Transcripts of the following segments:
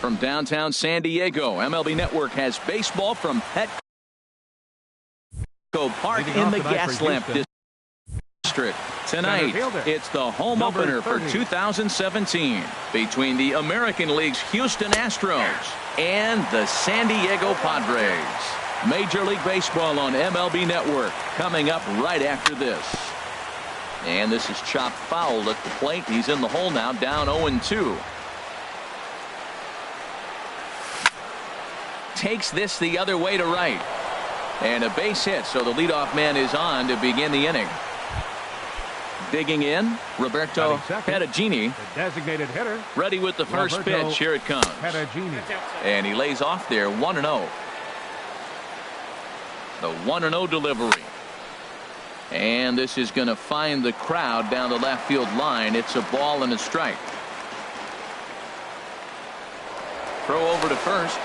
From downtown San Diego, MLB Network has baseball from Petco Park in the Gaslamp District. Tonight, it's the home opener for 2017 between the American League's Houston Astros and the San Diego Padres. Major League Baseball on MLB Network coming up right after this. And this is chopped foul at the plate. He's in the hole now, down 0-2. Takes this the other way to right. And a base hit, so the leadoff man is on to begin the inning. Digging in, Roberto Pedagini, the designated hitter, ready with the first pitch. Here it comes. Pedagini. And he lays off there, 1-0. The 1-0 delivery. And this is going to find the crowd down the left field line. It's a ball and a strike. Throw over to first.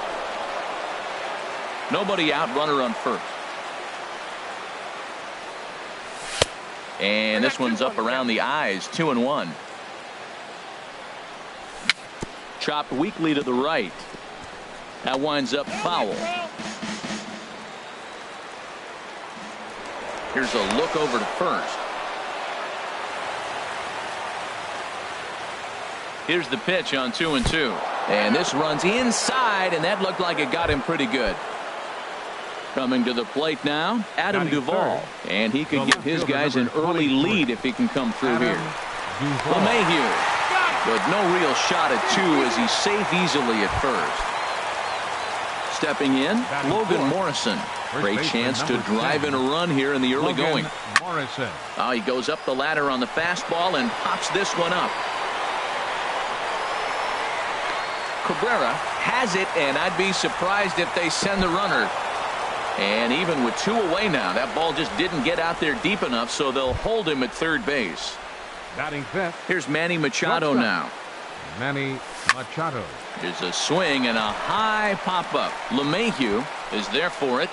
Nobody out, runner on first. And this one's up around the eyes, 2-1. Chopped weakly to the right. That winds up foul. Here's a look over to first. Here's the pitch on 2-2. And this runs inside, and that looked like it got him pretty good. Coming to the plate now, Adam Duvall. And he could give his guys an early lead if he can come through here. LeMahieu with no real shot at two as he's safe easily at first. Stepping in, Logan Morrison. Great chance to drive in a run here in the early going. Oh, he goes up the ladder on the fastball and pops this one up. Cabrera has it, and I'd be surprised if they send the runner. And even with two away now, that ball just didn't get out there deep enough, so they'll hold him at third base. Batting fifth. Here's Manny Machado now. Manny Machado. There's a swing and a high pop-up. LeMahieu is there for it.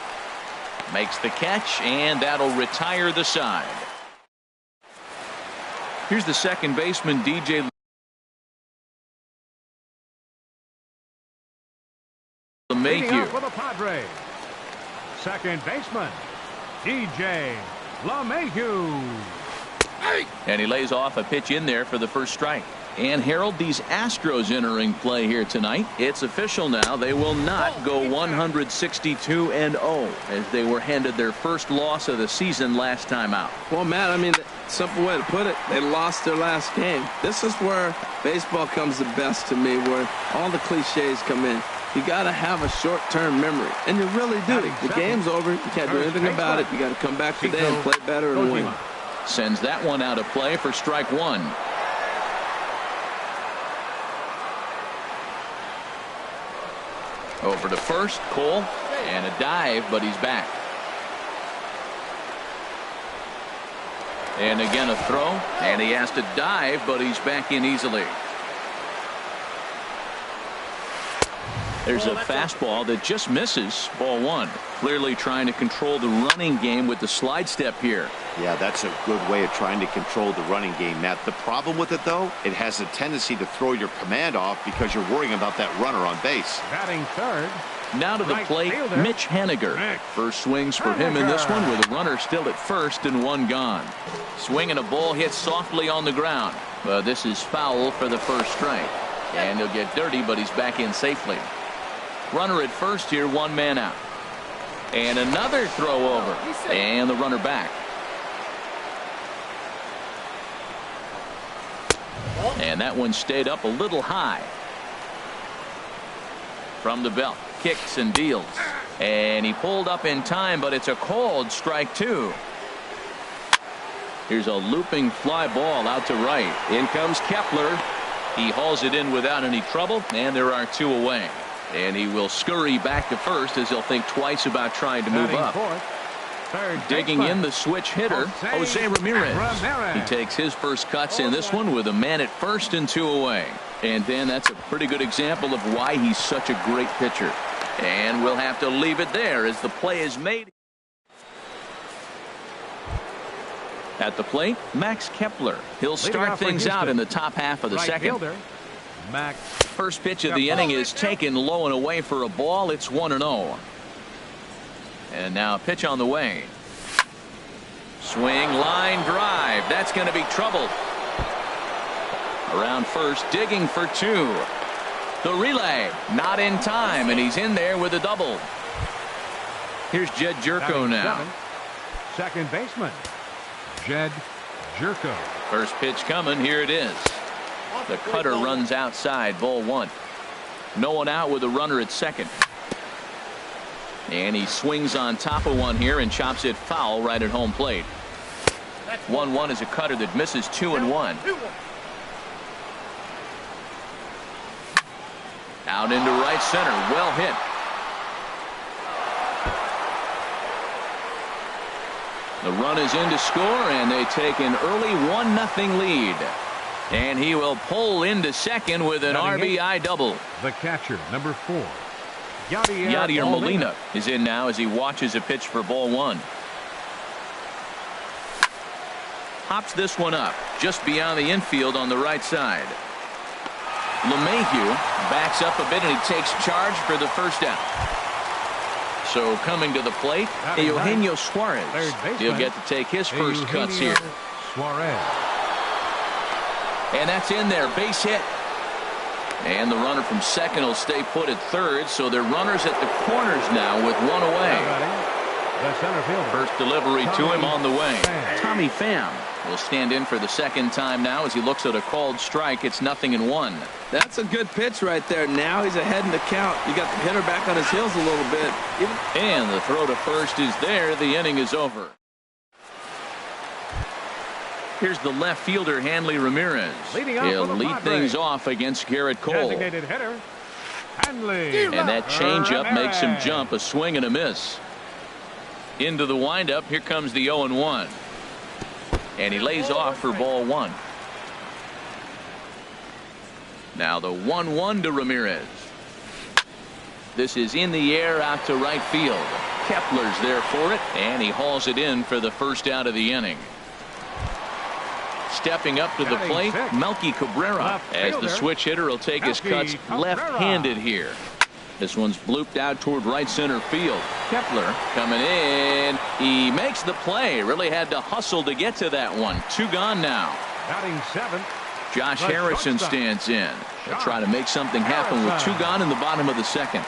Makes the catch, and that'll retire the side. Here's the second baseman, DJ LeMahieu. For the Padres. Second baseman, DJ LeMahieu. And he lays off a pitch in there for the first strike. And Harold, these Astros entering play here tonight. It's official now. They will not go 162-0 as they were handed their first loss of the season last time out. Well, Matt, I mean, the simple way to put it, they lost their last game. This is where baseball comes the best to me, where all the cliches come in. You got to have a short-term memory, and you really do. The game's over. You can't do anything about it. You got to come back today and play better and win. Sends that one out of play for strike one. Over to first, Cole, and a dive, but he's back. And again a throw, and he has to dive, but he's back in easily. There's a fastball that just misses, ball one. Clearly trying to control the running game with the slide step here. Yeah, that's a good way of trying to control the running game, Matt. The problem with it, though, it has a tendency to throw your command off because you're worrying about that runner on base. Batting third. Now to the plate, Mitch Haniger. First swings for him in this one with a runner still at first and one gone. Swinging a ball hit softly on the ground. But this is foul for the first strike. And he'll get dirty, but he's back in safely. Runner at first here, one man out. And another throw over. And the runner back. And that one stayed up a little high. From the belt, kicks and deals. And he pulled up in time, but it's a called strike two. Here's a looping fly ball out to right. In comes Kepler. He hauls it in without any trouble, and there are two away. And he will scurry back to first as he'll think twice about trying to move up. Digging in the switch hitter, Jose Ramirez. He takes his first cuts in this one with a man at first and two away. And then that's a pretty good example of why he's such a great pitcher. And we'll have to leave it there as the play is made. At the plate, Max Kepler. He'll start things out in the top half of the second. Max. First pitch of the inning is taken low and away for a ball. It's 1-0. And now a pitch on the way. Swing, line drive. That's going to be trouble. Around first, digging for two. The relay, not in time, and he's in there with a double. Here's Jed Jerko now. Second baseman, Jed Jerko. First pitch coming. Here it is. The cutter runs outside, ball one. No one out with a runner at second. And he swings on top of one here and chops it foul right at home plate. 1-1 is a cutter that misses 2-1. Out into right center. Well hit. The run is in to score, and they take an early 1-0 lead. And he will pull into second with an RBI double. The catcher, number 4. Yadier Molina is in now as he watches a pitch for ball one. Hops this one up just beyond the infield on the right side. LeMahieu backs up a bit and he takes charge for the first out. So coming to the plate, Eugenio Suarez. He'll get to take his first cuts here. Suarez. And that's in there, base hit. And the runner from second will stay put at third, so they're runners at the corners now with one away. The center fielder. First delivery to him on the way. Tommy Pham will stand in for the second time now as he looks at a called strike. It's 0-1. That's a good pitch right there. Now he's ahead in the count. You got the hitter back on his heels a little bit. And the throw to first is there. The inning is over. Here's the left fielder, Hanley Ramirez. He'll lead things off against Garrett Cole. Designated hitter, Hanley. And that changeup makes him jump. A swing and a miss. Into the windup. Here comes the 0-1. And he lays off for ball one. Now the 1-1 to Ramirez. This is in the air out to right field. Kepler's there for it, and he hauls it in for the first out of the inning. Stepping up to the plate, Melky Cabrera, as the switch hitter will take his cuts left-handed here. This one's blooped out toward right center field. Kepler coming in. He makes the play. Really had to hustle to get to that one. Two gone now. Batting seventh. Josh Harrison stands in. They'll try to make something happen with two gone in the bottom of the second.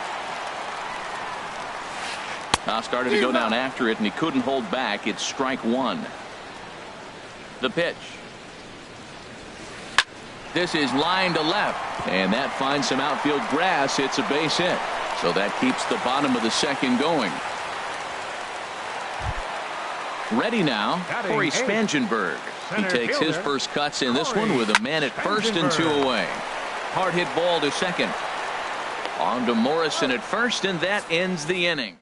Now started to go down after it, and he couldn't hold back. It's strike one. The pitch. This is line to left, and that finds some outfield grass. It's a base hit, so that keeps the bottom of the second going. Ready now, Corey Spangenberg. He takes his first cuts in this one with a man at first and two away. Hard hit ball to second. On to Morrison at first, and that ends the inning.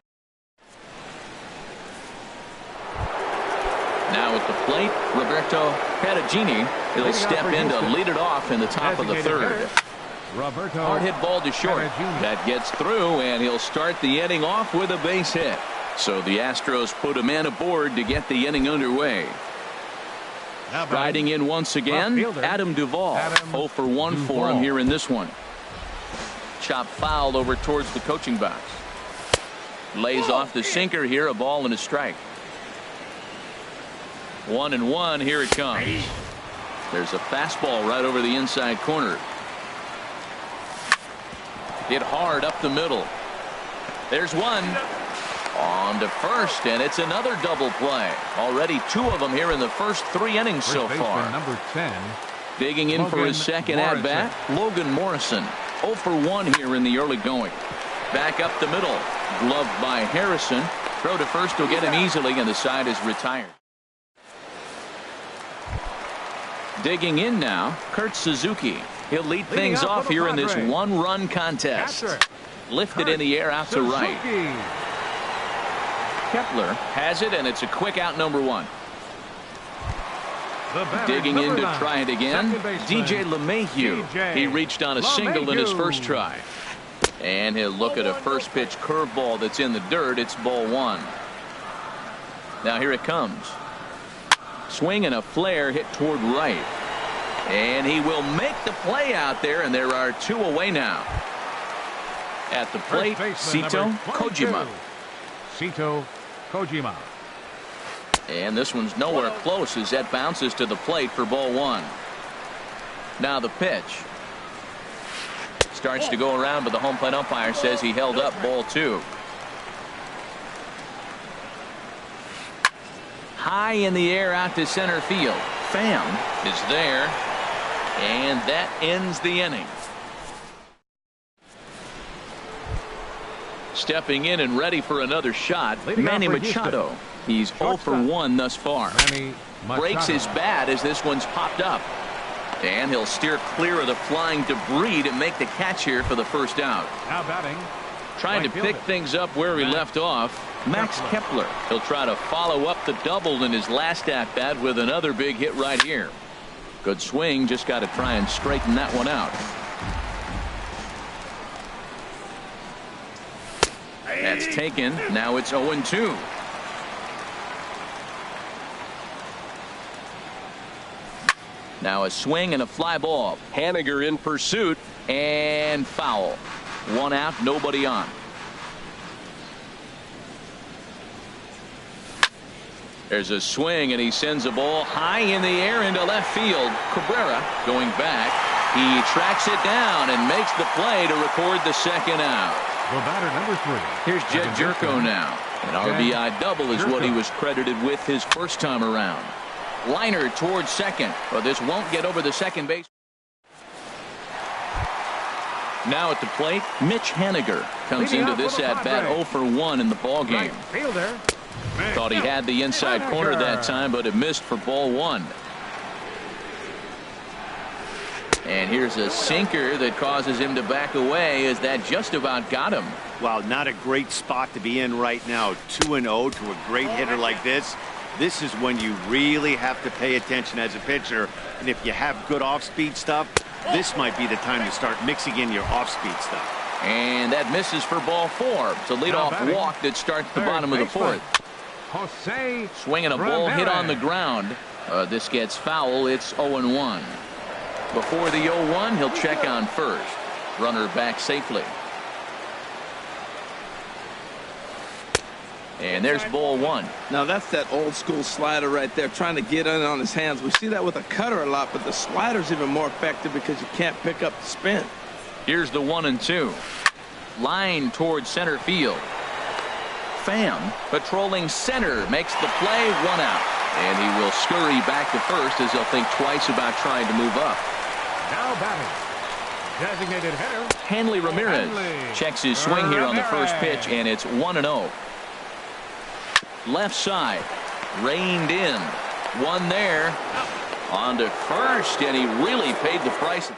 Now at the plate, Roberto Perugini. He'll step in to lead it off in the top of the third. Hard hit ball to short. That gets through, and he'll start the inning off with a base hit. So the Astros put a man aboard to get the inning underway. Riding in once again, Adam Duvall. 0 for 1 for him here in this one. Chop fouled over towards the coaching box. Lays off the sinker here, a ball and a strike. 1-1, here it comes. There's a fastball right over the inside corner. Hit hard up the middle. There's one. On to first, and it's another double play. Already two of them here in the first 3 innings so far. Number 10. Digging in for his second at-bat, Logan Morrison. 0 for 1 here in the early going. Back up the middle. Gloved by Harrison. Throw to first will get him easily, and the side is retired. Digging in now, Kurt Suzuki. He'll lead things off here in this one-run contest. Lifted in the air out to right. Kepler has it, and it's a quick out, number 1. Digging in to try it again, DJ LeMahieu. He reached on a single in his first try. And he'll look at a first pitch curveball that's in the dirt. It's ball 1. Now here it comes. Swing and a flare hit toward right. And he will make the play out there, and there are 2 away now. At the plate, Sito Kojima. Sito Kojima. And this one's nowhere close as that bounces to the plate for ball 1. Now the pitch. Starts to go around, but the home plate umpire says he held up ball 2. High in the air out to center field. Pham is there, and that ends the inning. Stepping in and ready for another shot, Manny Machado. He's 0 for 1 thus far. Breaks his bat as this one's popped up. And he'll steer clear of the flying debris to make the catch here for the first out. Now batting. Trying to pick things up where he left off, Max Kepler. He'll try to follow up the double in his last at-bat with another big hit right here. Good swing, just got to try and straighten that one out. That's taken. Now it's 0-2. Now a swing and a fly ball. Haniger in pursuit, and foul. 1 out, nobody on. There's a swing, and he sends a ball high in the air into left field. Cabrera going back. He tracks it down and makes the play to record the second out. The batter, number 3. Here's Jed Jerko now. An RBI double is what he was credited with his first time around. Liner towards second, but this won't get over the second base. Now at the plate, Mitch Haniger comes into this at-bat 0 for 1 in the ballgame. Thought he had the inside corner that time, but it missed for ball 1. And here's a sinker that causes him to back away as that just about got him. Wow, not a great spot to be in right now. 2-0 to a great hitter like this. This is when you really have to pay attention as a pitcher. And if you have good off-speed stuff, this might be the time to start mixing in your off-speed stuff. And that misses for ball 4. It's a leadoff walk that starts the bottom of the 4th. Swinging a ball hit on the ground. This gets foul. It's 0-1. Before the 0-1, he'll check on first. Runner back safely. And there's ball 1. Now that's that old school slider right there, trying to get in on his hands. We see that with a cutter a lot, but the slider's even more effective because you can't pick up the spin. Here's the 1-2. Line towards center field. Pham patrolling center makes the play, 1 out. And he will scurry back to first as he'll think twice about trying to move up. Now batting, designated hitter Hanley Ramirez checks his swing here on the first pitch, and it's 1-0. Left side, reined in, 1 there, on to first, and he really paid the price.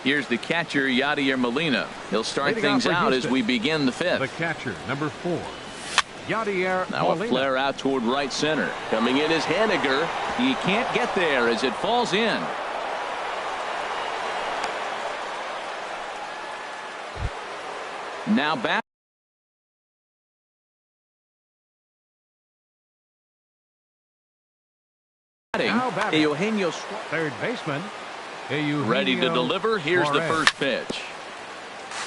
Here's the catcher, Yadier Molina. He'll start things out as we begin the 5th. The catcher, number 4. Yadier now Molina. A flare out toward right center. Coming in is Haniger. He can't get there as it falls in. Now back. Eugenio third baseman. Ready to deliver. Here's the first pitch.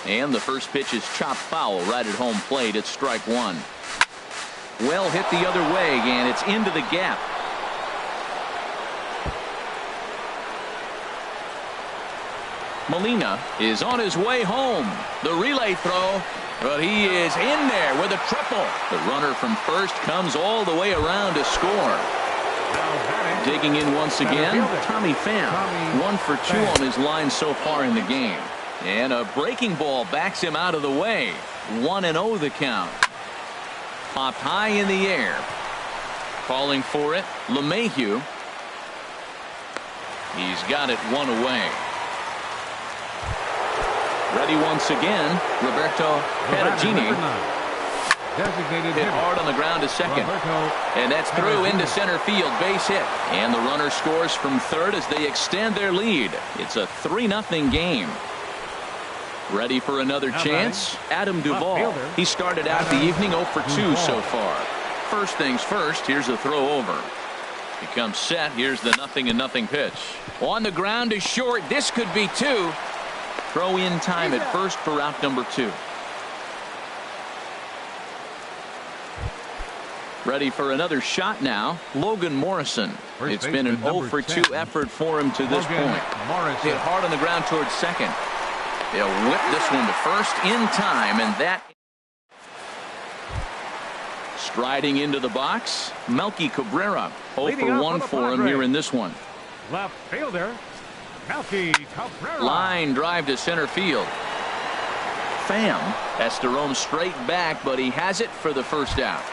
And the first pitch is chopped foul right at home plate. It's strike 1. Well hit the other way, and it's into the gap. Molina is on his way home. The relay throw, but he is in there with a triple. The runner from first comes all the way around to score. Digging in once again, Tommy Pham. 1 for 2 on his line so far in the game. And a breaking ball backs him out of the way. 1-0 the count. Popped high in the air. Calling for it, LeMahieu. He's got it 1 away. Ready once again, Roberto Perugini. Hit hard on the ground to second. And that's through into center field, base hit. And the runner scores from third as they extend their lead. It's a 3-0 game. Ready for another chance? Adam Duvall. He started out the evening 0 for 2 so far. First things first, here's a throw over. He comes set. Here's the 0-0 pitch. On the ground to short. This could be two. Throw in time at first for out number 2. Ready for another shot now. Logan Morrison. It's been an 0 for 2 effort for him to this point. Hit hard on the ground towards second. They'll whip this one to first in time, and that. Striding into the box, Melky Cabrera. 0 for 1 for him here in this one. Left fielder, Melky Cabrera. Line drive to center field. Pham has to roam straight back, but he has it for the first out.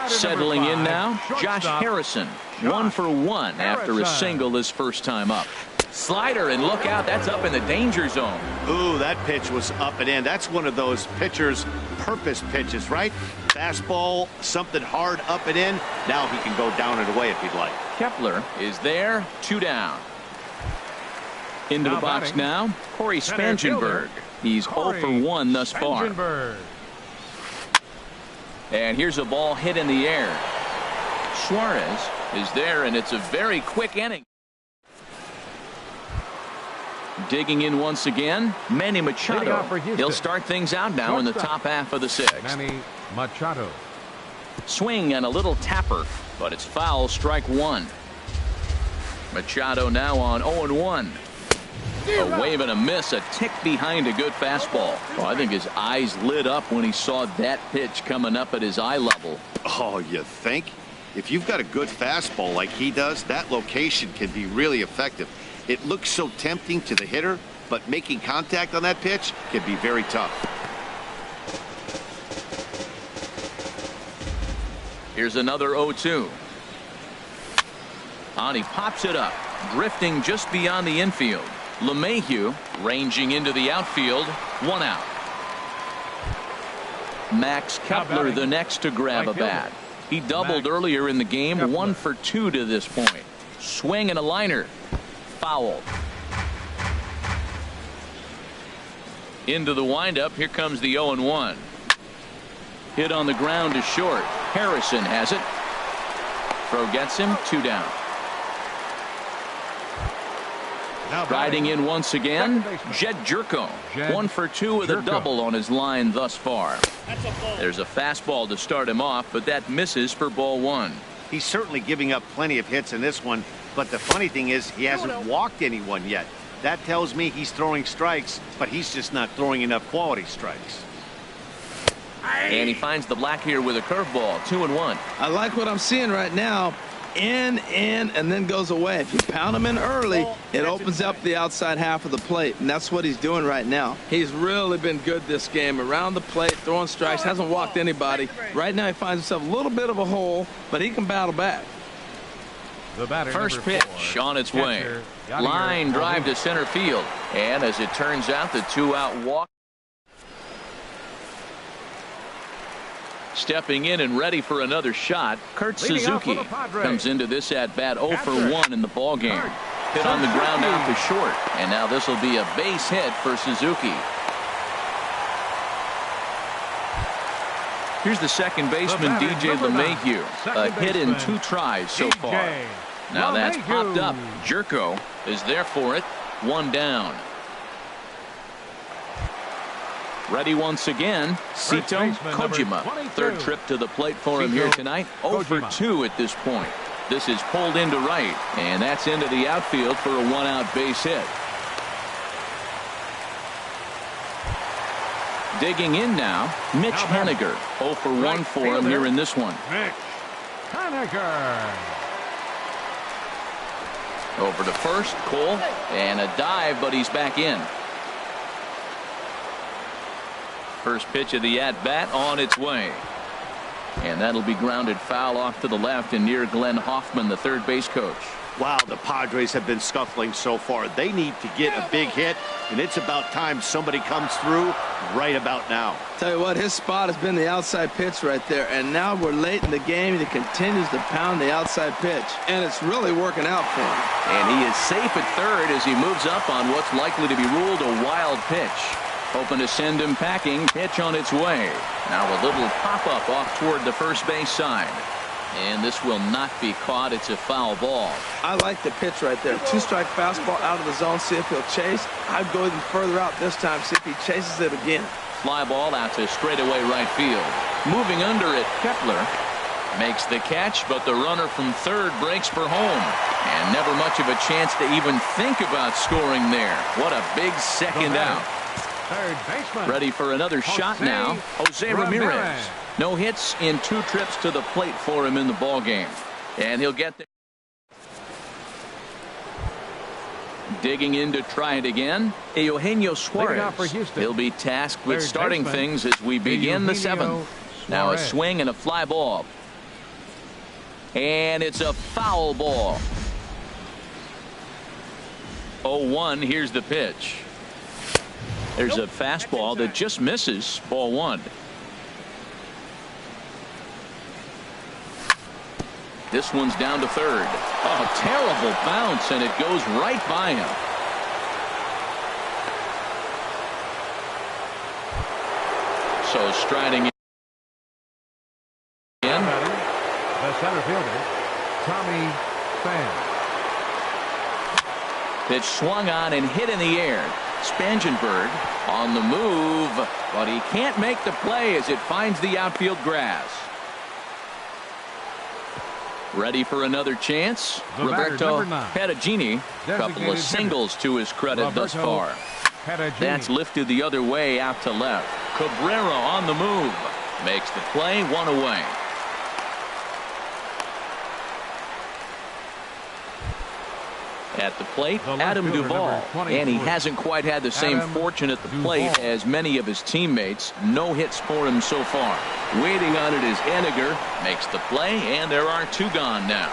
Settling in now, Josh Harrison. 1 for 1 after a single his first time up. Slider, and look out, that's up in the danger zone. Ooh, that pitch was up and in. That's one of those pitchers' purpose pitches, right? Fastball, something hard up and in. Now he can go down and away if he'd like. Kepler is there, 2 down. Into the box now, Corey Spangenberg. He's 0 for 1 thus far. And here's a ball hit in the air. Suarez is there, and it's a very quick inning. Digging in once again, Manny Machado. He'll start things out now in the top half of the 6th. Manny Machado. Swing and a little tapper, but it's foul, strike 1. Machado now on 0-1. A wave and a miss, a tick behind a good fastball. Well, I think his eyes lit up when he saw that pitch coming up at his eye level. Oh, you think? If you've got a good fastball like he does, that location can be really effective. It looks so tempting to the hitter, but making contact on that pitch can be very tough. Here's another 0-2. And he pops it up, drifting just beyond the infield. LeMahieu ranging into the outfield. 1 out. Max Kepler the next to grab a bat. He doubled earlier in the game. 1 for 2 to this point. Swing and a liner. Foul. Into the windup. Here comes the 0-1. Hit on the ground to short. Harrison has it. Throw gets him. 2 down. Riding in once again, Jed Jerko. 1 for 2 with a double on his line thus far. There's a fastball to start him off, but that misses for ball 1. He's certainly giving up plenty of hits in this one, but the funny thing is he hasn't walked anyone yet. That tells me he's throwing strikes, but he's just not throwing enough quality strikes. And he finds the black here with a curveball. 2-1. I like what I'm seeing right now. In, and then goes away. If you pound him in early, it opens up the outside half of the plate, and that's what he's doing right now. He's really been good this game. Around the plate, throwing strikes, hasn't walked anybody. Right now he finds himself a little bit of a hole, but he can battle back. First pitch on its way. Line drive to center field. And as it turns out, the 2-out walk. Stepping in and ready for another shot, Kurt Suzuki comes into this at bat 0 for 1 in the ball game. Hit on the ground out to short, and now this will be a base hit for Suzuki. Here's the second baseman, DJ LeMahieu. A hit in 2 tries so far. Now that's popped up. Jerko is there for it. 1 down. Ready once again, Sito Kojima. 3rd trip to the plate for him here tonight. 0 for 2 at this point. This is pulled into right, and that's into the outfield for a 1-out base hit. Digging in now, Mitch Haniger. 0 for 1 for him here in this one. Mitch Haniger. Over to first, Cole, and a dive, but he's back in. First pitch of the at-bat on its way. And that'll be grounded foul off to the left and near Glenn Hoffman, the third base coach. Wow, the Padres have been scuffling so far. They need to get a big hit, and it's about time somebody comes through right about now. Tell you what, his spot has been the outside pitch right there, and now we're late in the game, and he continues to pound the outside pitch, and it's really working out for him. And he is safe at third as he moves up on what's likely to be ruled a wild pitch. Hoping to send him packing. Pitch on its way. Now a little pop-up off toward the first base side. And this will not be caught. It's a foul ball. I like the pitch right there. 2-strike fastball out of the zone. See if he'll chase. I'd go even further out this time. See if he chases it again. Fly ball out to straightaway right field. Moving under it, Kepler makes the catch, but the runner from third breaks for home. And never much of a chance to even think about scoring there. What a big second out. Third baseman. Ready for another shot now. Jose Ramirez. No hits in 2 trips to the plate for him in the ball game. And he'll get there. Digging in to try it again, Eugenio Suarez. He'll be tasked with starting things as we begin the 7th. Now a swing and a fly ball. And it's a foul ball. 0-1. Here's the pitch. There's a fastball that just misses. Ball 1. This one's down to third. Oh, terrible bounce, and it goes right by him. So striding in. The center fielder, Tommy Pham. Pitch swung on and hit in the air. Spangenberg on the move, but he can't make the play as it finds the outfield grass. Ready for another chance. Roberto Perugini. Couple of singles to his credit thus far. That's lifted the other way out to left. Cabrera on the move. Makes the play, 1 away. At the plate, Adam Duvall, and he hasn't quite had the same fortune at the plate as many of his teammates. No hits for him so far. Waiting on it is Henniger. Makes the play, and there are 2 gone now.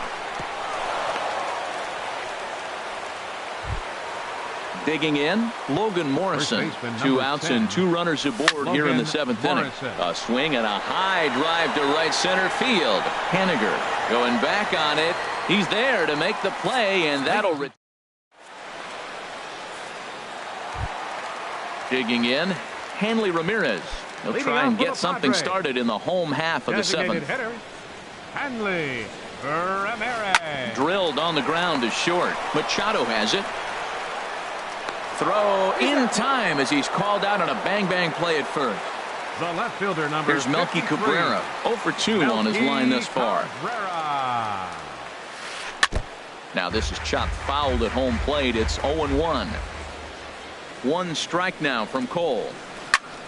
Digging in, Logan Morrison. 2 outs and 2 runners aboard here in the 7th inning. A swing and a high drive to right center field. Henniger going back on it. He's there to make the play, and that'll digging in, Hanley Ramirez. He'll try and get something started in the home half of the 7th. Hanley Ramirez. Drilled on the ground is short. Machado has it. Throw in time as he's called out on a bang-bang play at first. The left fielder number. Here's Melky Cabrera. 0 for 2 on his line thus far. Cabrera. Now this is chopped fouled at home plate. It's 0-1. 1 strike now from Cole.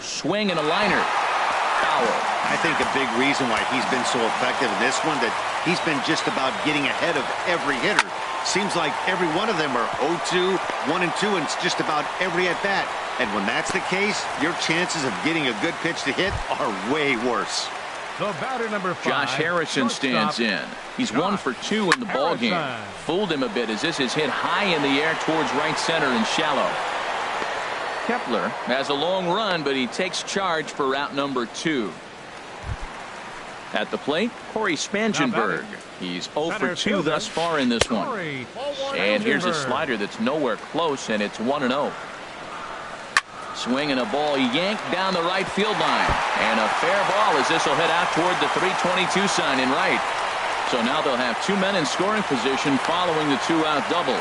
Swing and a liner. Foul. I think a big reason why he's been so effective in this one, that he's been just about getting ahead of every hitter. Seems like every one of them are 0-2, 1-2, and it's just about every at bat. And when that's the case, your chances of getting a good pitch to hit are way worse. The batter number 5, Josh Harrison stands in. He's 1 for 2 in the ball game. Fooled him a bit as this is hit high in the air towards right center and shallow. Kepler has a long run, but he takes charge for route number 2. At the plate, Corey Spangenberg. He's 0 for 2 thus far in this one. And here's a slider that's nowhere close, and it's 1-0. Swing and a ball yanked down the right field line. And a fair ball as this will head out toward the 322 sign in right. So now they'll have 2 men in scoring position following the 2-out double.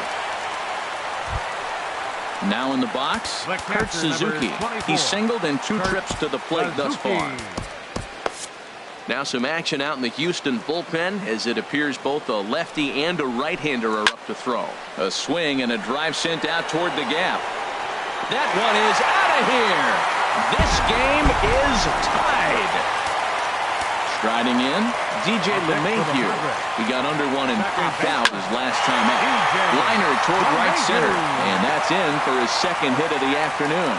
Now in the box, Kurt Suzuki. He's singled in 2 trips to the plate thus far. Now some action out in the Houston bullpen as it appears both a lefty and a right-hander are up to throw. A swing and a drive sent out toward the gap. That one is out of here. This game is tied. Striding in, DJ LeMahieu. He got under one and popped out his last time up. Liner toward right center, and that's in for his 2nd hit of the afternoon.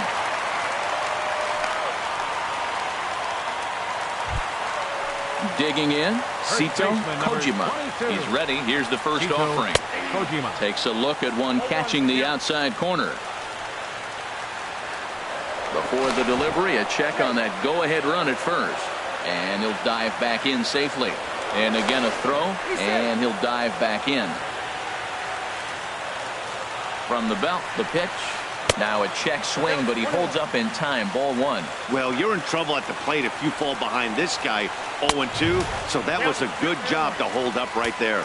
Digging in, Sito Kojima. He's ready. Here's the first offering. Takes a look at one catching the outside corner. Before the delivery, a check on that go-ahead run at first. And he'll dive back in safely. And again a throw, and he'll dive back in. From the belt, the pitch. Now a check swing, but he holds up in time. Ball one. Well, you're in trouble at the plate if you fall behind this guy 0-2, so that was a good job to hold up right there.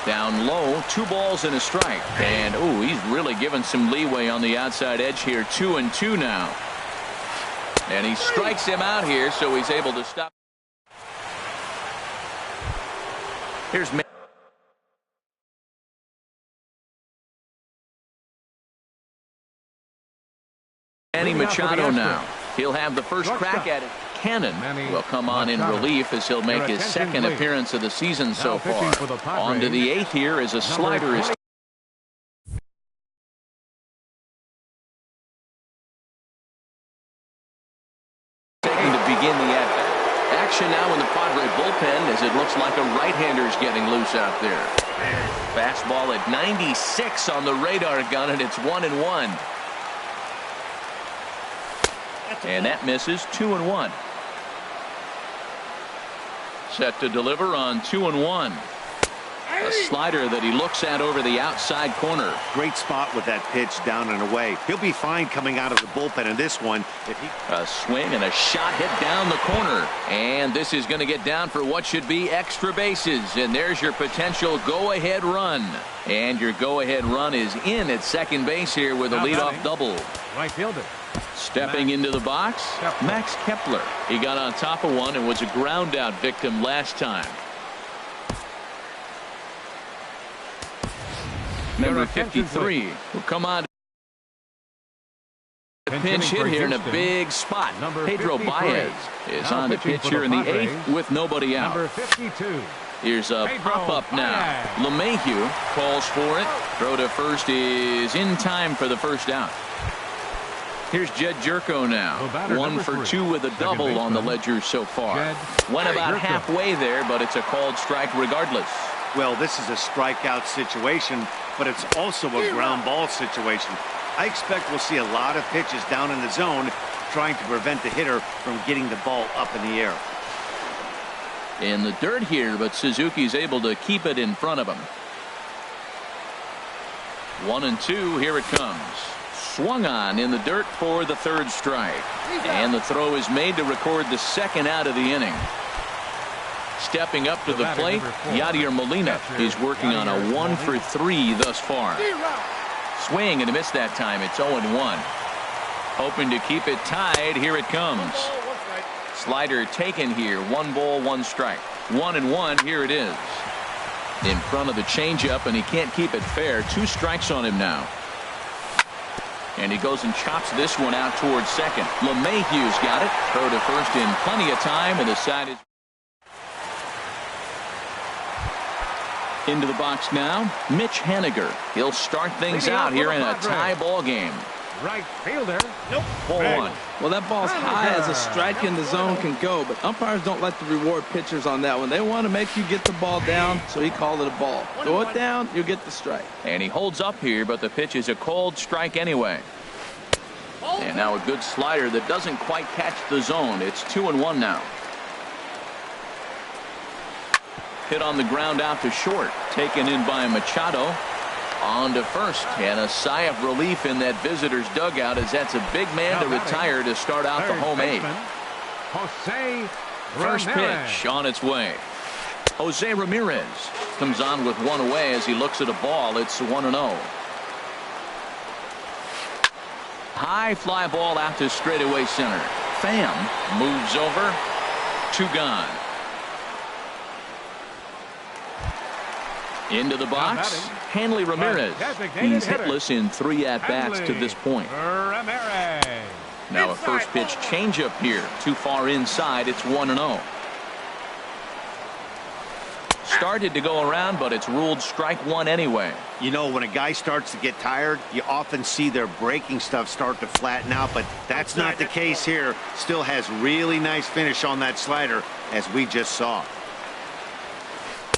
Down low, 2 balls and a strike. And, ooh, he's really given some leeway on the outside edge here. 2-2 now. And he strikes him out here, so he's able to stop. Here's Manny Machado now. He'll have the first crack at it. Cannon will come on in relief as he'll make his second appearance of the season so far. On to the 8th here as a slider is taking to begin the at-bat. Action now in the Padre bullpen as it looks like a right-hander's getting loose out there. Fastball at 96 on the radar gun, and it's 1-1. And that misses. 2-1. Set to deliver on 2-1. A slider that he looks at over the outside corner. Great spot with that pitch down and away. He'll be fine coming out of the bullpen in this one. A swing and a shot hit down the corner. And this is going to get down for what should be extra bases. And there's your potential go-ahead run. And your go-ahead run is in at second base here with a leadoff double. Right fielder. Stepping into the box, Max Kepler. He got on top of one and was a ground out victim last time. Number 53 will come on. Pinch hit here in a big spot. Pedro Baez is on the pitch here in the 8th with nobody out. Number 52. Here's a pop-up now. LeMahieu calls for it. Throw to first is in time for the first out. Here's Jed Jerko now. 1 for 2 with a double on the ledger so far. Went about halfway there, but it's a called strike regardless. Well, this is a strikeout situation, but it's also a ground ball situation. I expect we'll see a lot of pitches down in the zone trying to prevent the hitter from getting the ball up in the air. In the dirt here, but Suzuki's able to keep it in front of him. 1-2, here it comes. Swung on in the dirt for the 3rd strike. And the throw is made to record the 2nd out of the inning. Stepping up to the plate, Yadier Molina is working on a 1 for 3 thus far. Swing and a miss that time. It's 0-1. Hoping to keep it tied. Here it comes. Slider taken here. 1 ball, 1 strike. 1-1. Here it is. In front of the changeup, and he can't keep it fair. 2 strikes on him now. And he goes and chops this one out towards second. LeMahieu's got it. Throw to first in plenty of time, and the side is into the box now. Mitch Haniger. He'll start things out here in a tie ball game. Right fielder. Nope. Ball 1. Well, that ball's high as a strike in the zone can go, but umpires don't like to reward pitchers on that one. They want to make you get the ball down, so he called it a ball. Throw it down, you get the strike. And he holds up here, but the pitch is a called strike anyway. And now a good slider that doesn't quite catch the zone. It's 2-1 now. Hit on the ground out to short. Taken in by Machado. On to first, and a sigh of relief in that visitor's dugout as that's a big man to retire to start out the home 8th. First pitch on its way. Jose Ramirez comes on with 1 away as he looks at a ball. It's 1-0. High fly ball out to straightaway center. Pham moves over. 2 gone. Into the box, Hanley Ramirez. He's hitless in 3 at-bats to this point. Now a first pitch changeup here. Too far inside. It's 1-0. Started to go around, but it's ruled strike 1 anyway. You know, when a guy starts to get tired, you often see their breaking stuff start to flatten out, but that's not the case here. Still has really nice finish on that slider, as we just saw.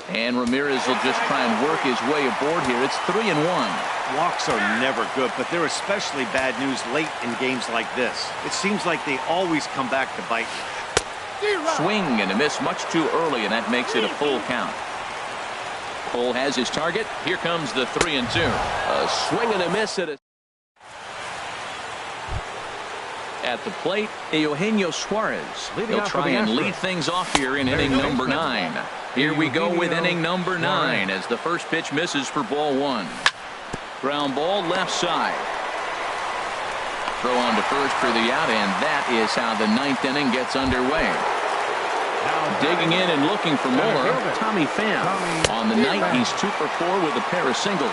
And Ramirez will just try and work his way aboard here. It's 3-1. Walks are never good, but they're especially bad news late in games like this. It seems like they always come back to bite. Swing and a miss much too early, and that makes it a full count. Cole has his target. Here comes the 3-2. A swing and a miss at it. At the plate, Eugenio Suarez. Leading He'll off for try the and Astros. lead things off here in inning number 9. Here we go with inning number 9 as the first pitch misses for ball 1. Ground ball left side. Throw on to first for the out, and that is how the 9th inning gets underway. Digging in and looking for more, Tommy Pham. On the night, he's 2 for 4 with a pair of singles.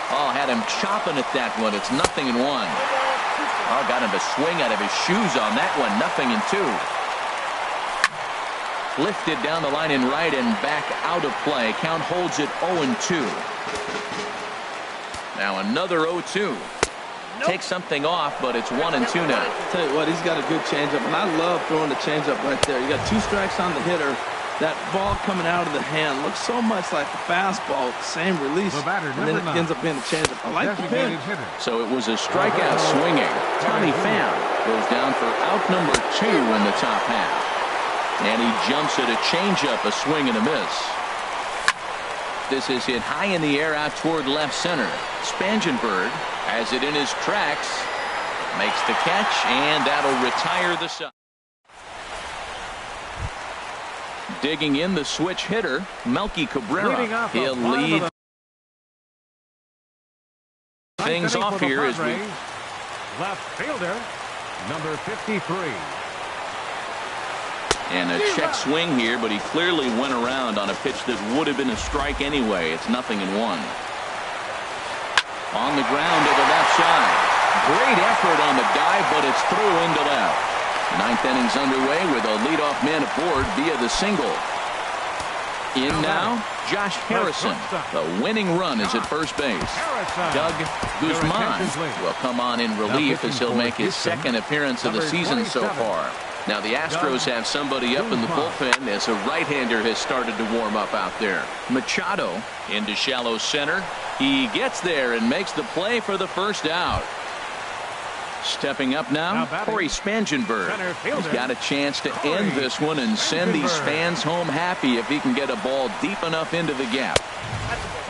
Oh, had him chopping at that one. It's 0-1. Oh, got him to swing out of his shoes on that one. 0-2. Lifted down the line in right and back out of play. Count holds it 0-2. Now another 0-2. Take something off, but it's 1-2 now. Tell you what, he's got a good changeup, and I love throwing the changeup right there. You got 2 strikes on the hitter. That ball coming out of the hand looks so much like the fastball, same release, and then it ends up being a changeup. I like the pitch. So it was a strikeout swinging. Tommy Pham goes down for out number 2 in the top half. And he jumps at a changeup, a swing and a miss. This is hit high in the air out toward left center. Spangenberg has it in his tracks, makes the catch, and that'll retire the side. Digging in the switch hitter, Melky Cabrera. He'll lead things off here as we left fielder number 53. And a check swing here, but he clearly went around on a pitch that would have been a strike anyway. It's 0-1. On the ground to the left side. Great effort on the dive, but it's through into left. 9th inning's underway with a leadoff man aboard via the single. In now, Josh Harrison. The winning run is at first base. Doug Guzman will come on in relief as he'll make his 2nd appearance of the season so far. Now the Astros have somebody up in the bullpen as a right-hander has started to warm up out there. Machado into shallow center. He gets there and makes the play for the first out. Stepping up now, Corey Spangenberg. He's got a chance to end this one and send these fans home happy if he can get a ball deep enough into the gap.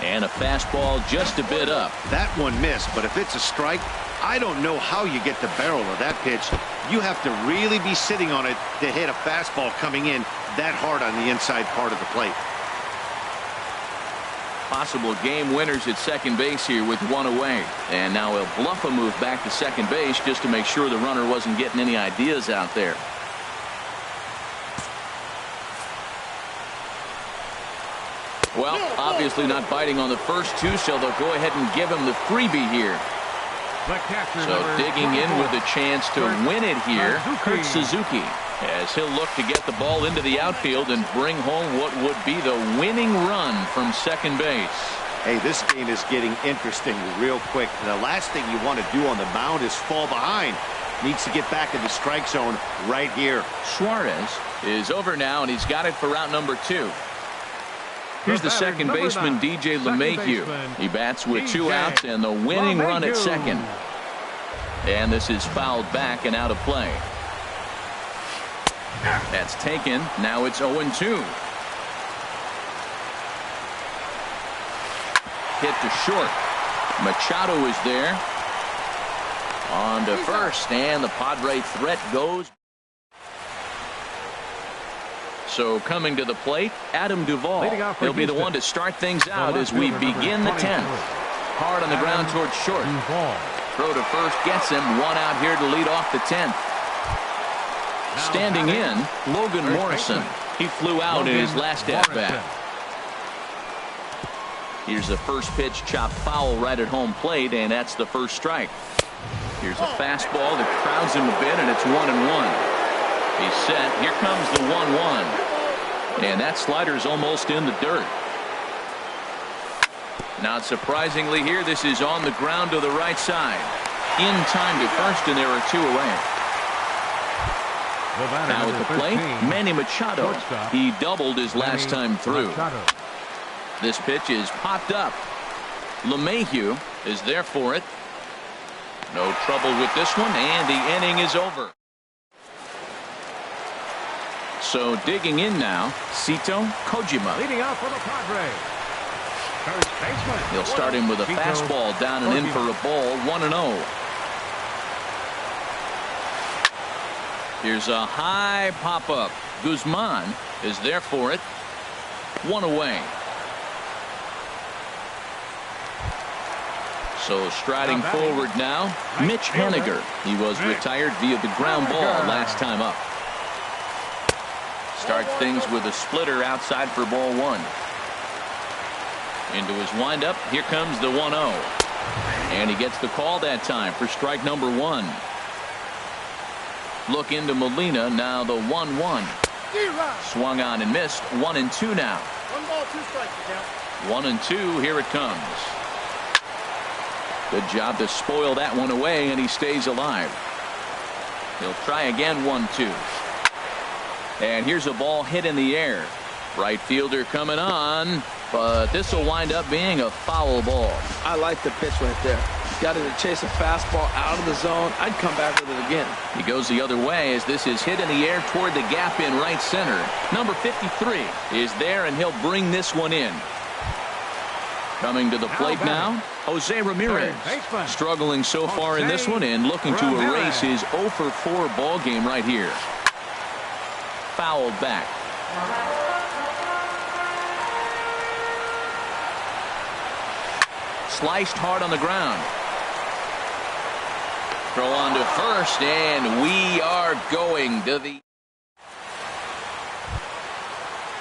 And a fastball just a bit up. That one missed, but if it's a strike, I don't know how you get the barrel of that pitch. You have to really be sitting on it to hit a fastball coming in that hard on the inside part of the plate. Possible game winners at second base here with 1 away. And now he'll bluff a move back to second base just to make sure the runner wasn't getting any ideas out there. Well, obviously not biting on the first 2, so they'll go ahead and give him the freebie here. So digging in with a chance to win it here, Kurt Suzuki, as he'll look to get the ball into the outfield and bring home what would be the winning run from second base. Hey, this game is getting interesting real quick. The last thing you want to do on the mound is fall behind. Needs to get back in the strike zone right here. Suarez is over now, and he's got it for out number 2. Here's the second baseman, DJ LeMahieu. He bats with 2 outs and the winning run at second. And this is fouled back and out of play. That's taken. Now it's 0-2. Hit to short. Machado is there. On to first, and the Padre threat goes. So coming to the plate, Adam Duvall. He'll be the one to start things out as we begin the 10th. Hard on the ground towards short. Throw to first gets him. 1 out here to lead off the 10th. Standing in, Logan Morrison. He flew out in his last at-bat. Here's the first pitch, chopped foul right at home plate, and that's the first strike. Here's a fastball that crowds him a bit, and it's 1-1. He's set. Here comes the 1-1. And that slider's almost in the dirt. Not surprisingly here, this is on the ground to the right side. In time to first, and there are 2 away. Now at the plate, Manny Machado. He doubled his last time through. This pitch is popped up. LeMahieu is there for it. No trouble with this one, and the inning is over. So digging in now, Sito Kojima. Leading out for the Padres. First baseman. He'll start him with a fastball down and in for a ball, 1-0. Here's a high pop-up. Guzman is there for it. One away. So striding forward now, Mitch Haniger. He was retired via the ground ball last time up. Starts things with a splitter outside for ball one. Into his windup. Here comes the 1-0. And he gets the call that time for strike number one. Look into Molina. Now the 1-1. Swung on and missed. 1-2 now. 1 ball, 2 strikes. 1-2. Here it comes. Good job to spoil that one away, and he stays alive. He'll try again. 1-2. And here's a ball hit in the air. Right fielder coming on, but this will wind up being a foul ball. I like the pitch right there. Got to chase a fastball out of the zone. I'd come back with it again. He goes the other way as this is hit in the air toward the gap in right center. Number 53 is there, and he'll bring this one in. Coming to the plate now, Jose Ramirez. Struggling so far in this one and looking to erase his 0-for-4 ball game right here. Fouled back. Sliced hard on the ground. Throw on to first, and we are going to the...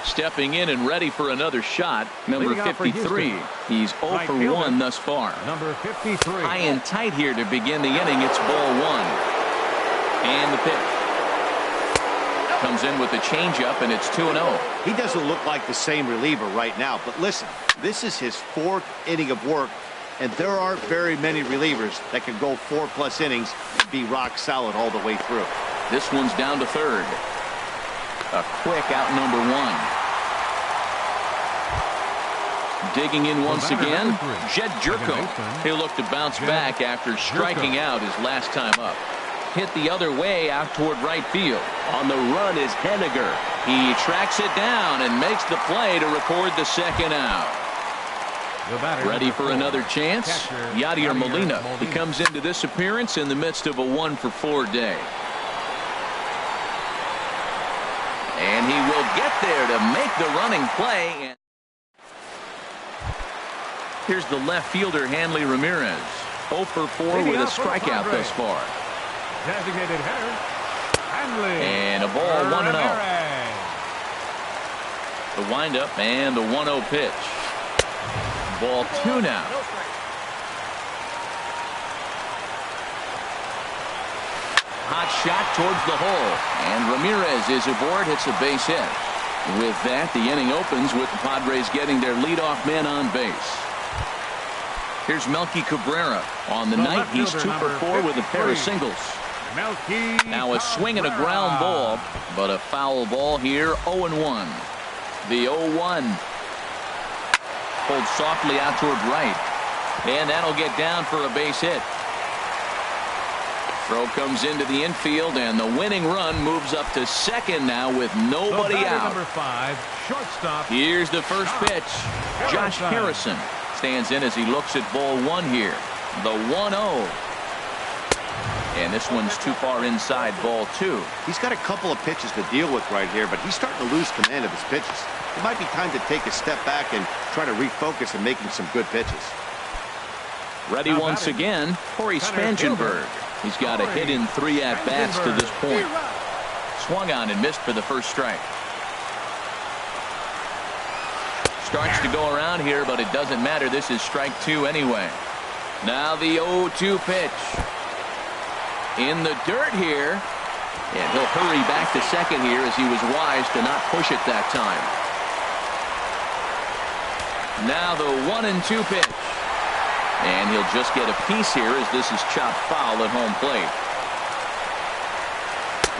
Stepping in and ready for another shot, number 53. He's 0 for 1 thus far. Number 53. High and tight here to begin the inning. It's ball one. And the pitch. Comes in with the changeup, and it's 2-0. He doesn't look like the same reliever right now, but listen, this is his 4th inning of work, and there aren't very many relievers that can go 4+ innings and be rock solid all the way through. This one's down to third. A quick out number one. Digging in once again, Jed Jerko. He'll look to bounce back after striking out his last time up. Hit the other way out toward right field. On the run is Haniger. He tracks it down and makes the play to record the second out. Ready for another chance? Yadier Molina. He comes into this appearance in the midst of a 1-for-4 day. And he will get there to make the running play. Here's the left fielder, Hanley Ramirez. 0-for-4 with a strikeout thus far. Designated hitter, Hanley. And a ball, 1-0. The windup and the 1-0 pitch. Ball 2 now. Hot shot towards the hole, and Ramirez is aboard, hits a base hit. With that, the inning opens with the Padres getting their leadoff man on base. Here's Melky Cabrera. On the night, he's 2-for-4 with a pair of singles. Now a swing and a ground ball, but a foul ball here, 0-1. The 0-1. Pulled softly out toward right, and that'll get down for a base hit. Throw comes into the infield, and the winning run moves up to second now with nobody out. Number 5, shortstop. Here's the first pitch. Josh Harrison stands in as he looks at ball one here. The 1-0. And this one's too far inside, ball 2. He's got a couple of pitches to deal with right here, but he's starting to lose command of his pitches. It might be time to take a step back and try to refocus and making some good pitches. Ready once again, Corey Spangenberg. He's got a hit in 3 at-bats to this point. Swung on and missed for the first strike. Starts to go around here, but it doesn't matter. This is strike 2 anyway. Now the 0-2 pitch. In the dirt here. And he'll hurry back to second here as he was wise to not push it that time. Now the 1-2 pitch. And he'll just get a piece here as this is chopped foul at home plate.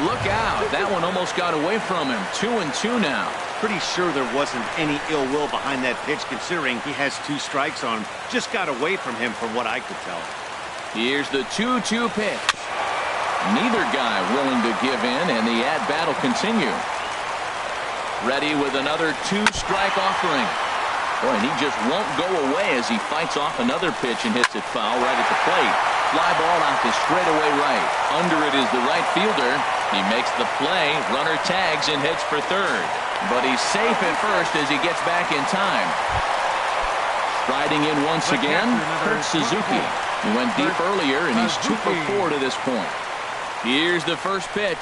Look out. That one almost got away from him. 2-2 now. Pretty sure there wasn't any ill will behind that pitch considering he has 2 strikes on him. Just got away from him from what I could tell. Here's the 2-2 pitch. Neither guy willing to give in, and the at-bat will continue. Ready with another 2-strike offering. Boy, and he just won't go away as he fights off another pitch and hits it foul right at the plate. fly ball out to straightaway right. Under it is the right fielder. He makes the play. Runner tags and heads for third. But he's safe at first as he gets back in time. Striding in once again, Kurt Suzuki. He went deep earlier, and he's 2 for 4 to this point. Here's the first pitch.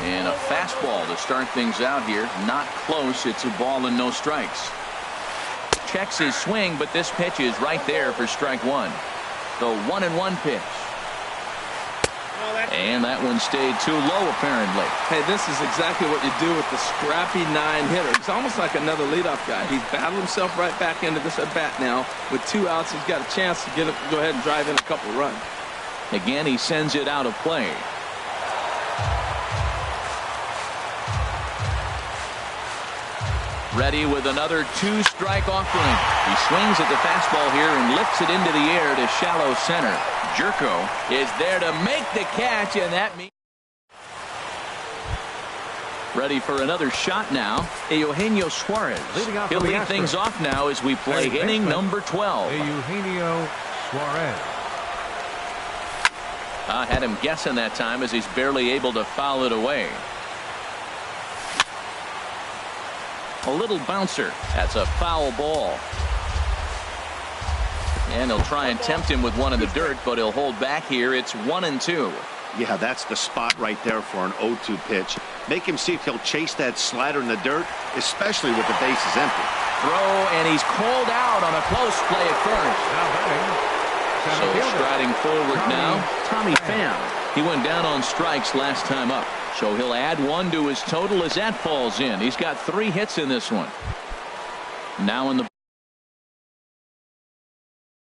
And a fastball to start things out here. Not close. It's a ball and no strikes. Checks his swing, but this pitch is right there for strike one. The 1-1 pitch. And that one stayed too low, apparently. Hey, this is exactly what you do with the scrappy 9-hitter. It's almost like another leadoff guy. He's battled himself right back into this at-bat now. With 2 outs, he's got a chance to go ahead and drive in a couple runs. Again, he sends it out of play. Ready with another 2-strike offering. He swings at the fastball here and lifts it into the air to shallow center. Jerko is there to make the catch, and that means ready for another shot now. Eugenio Suarez. He'll lead things off now as we play inning number 12. Eugenio Suarez. I had him guessing that time as he's barely able to foul it away. A little bouncer. That's a foul ball. And he'll try and tempt him with one in the dirt, but he'll hold back here. It's 1-2. Yeah, that's the spot right there for an 0-2 pitch. Make him see if he'll chase that slider in the dirt, especially with the bases empty. Throw, and he's called out on a close play at first. So striding forward now, Tommy Pham. He went down on strikes last time up. So he'll add 1 to his total as that falls in. He's got 3 hits in this one. Now in the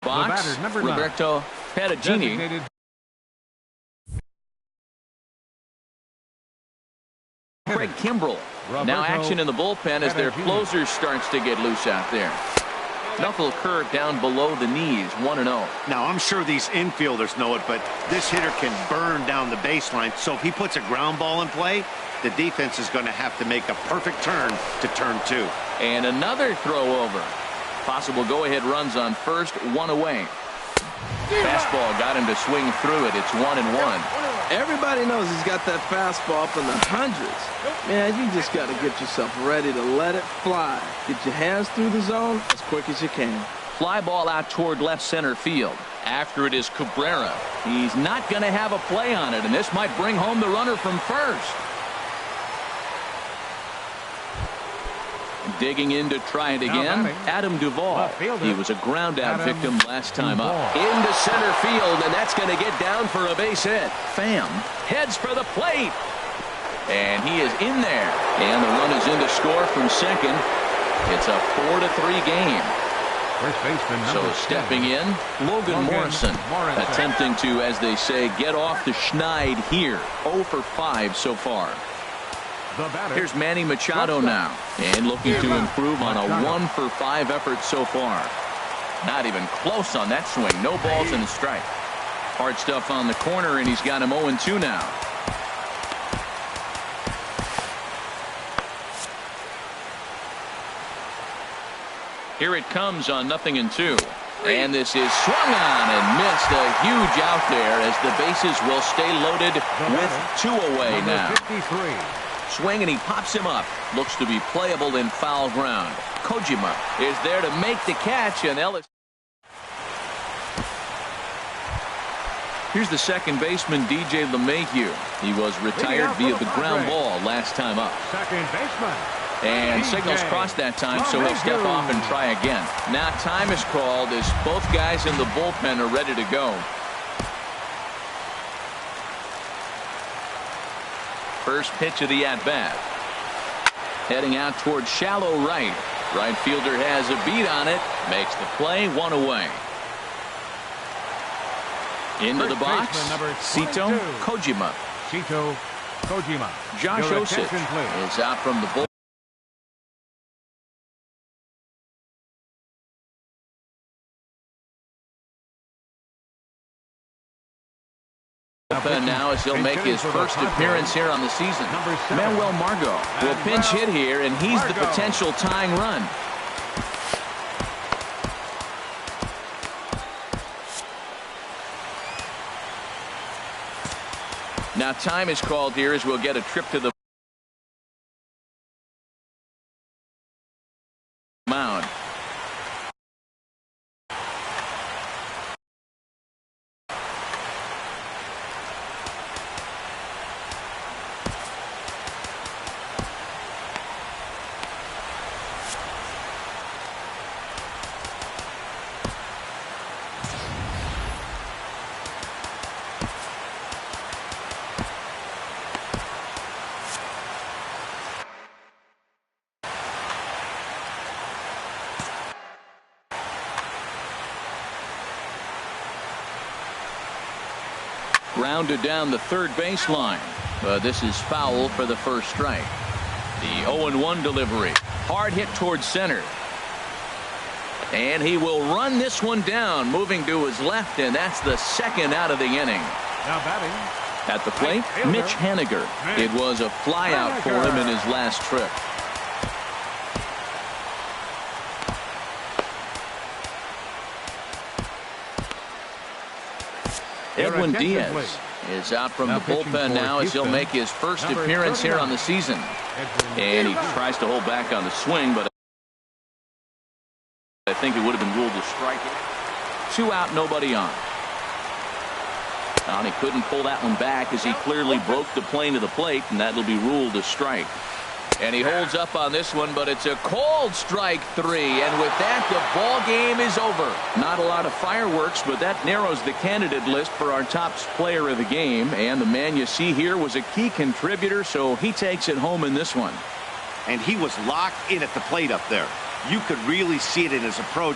box, Roberto Perugini. Craig Kimbrell. Now action in the bullpen as their closer starts to get loose out there. Knuckle curve down below the knees, 1-0. Now, I'm sure these infielders know it, but this hitter can burn down the baseline. So if he puts a ground ball in play, the defense is going to have to make a perfect turn to turn 2. And another throw over. Possible go-ahead runs on first, 1 away. Fastball got him to swing through it. It's 1-1. Everybody knows he's got that fastball up in the hundreds. Man, you just got to get yourself ready to let it fly. Get your hands through the zone as quick as you can. Fly ball out toward left center field. After it is Cabrera. He's not going to have a play on it, and this might bring home the runner from first. Digging in to try it again, Adam Duvall. He was a ground out victim last time up. Into center field, and that's going to get down for a base hit. Pham heads for the plate. And he is in there. And the run is in to score from second. It's a 4-3 game. So stepping in, Logan Morrison. Attempting to, as they say, get off the schneid here. 0 for 5 so far. Here's Manny Machado now, and looking to improve on a 1 for 5 effort so far. Not even close on that swing. No balls and a strike. Hard stuff on the corner, and he's got him 0-2 now. Here it comes on 0-2. And this is swung on and missed. A huge out there as the bases will stay loaded with 2 away now. Swing, and he pops him up. Looks to be playable in foul ground. Kojima is there to make the catch, and Ellis. Here's the second baseman, DJ LeMahieu. He was retired via the ground ball last time up. Second baseman. And signals crossed that time, so he'll step off and try again. Now time is called as both guys in the bullpen are ready to go. First pitch of the at-bat. Heading out towards shallow right. Right fielder has a beat on it. Makes the play, 1 away. Into the box, Sito Kojima. Sito Kojima. Josh Osich is out from the bullpen. Now as he'll make his first appearance here on the season. Manuel Margot will pinch hit here, and he's the potential tying run. Now time is called here as we'll get a trip to the mound. Grounded down the third baseline. This is foul for the first strike. The 0-1 delivery. Hard hit towards center. And he will run this one down, moving to his left, and that's the second out of the inning. Now batting. At the plate, Mitch Haniger. It was a flyout for him in his last trip. Edwin Diaz is out from the bullpen now as he'll make his first appearance here on the season. And he tries to hold back on the swing, but I think it would have been ruled a strike. 2 out, nobody on. And he couldn't pull that one back as he clearly broke the plane of the plate, and that'll be ruled a strike. And he holds up on this one, but it's a called strike 3. And with that, the ball game is over. Not a lot of fireworks, but that narrows the candidate list for our top player of the game. And the man you see here was a key contributor, so he takes it home in this one. And he was locked in at the plate up there. You could really see it in his approach.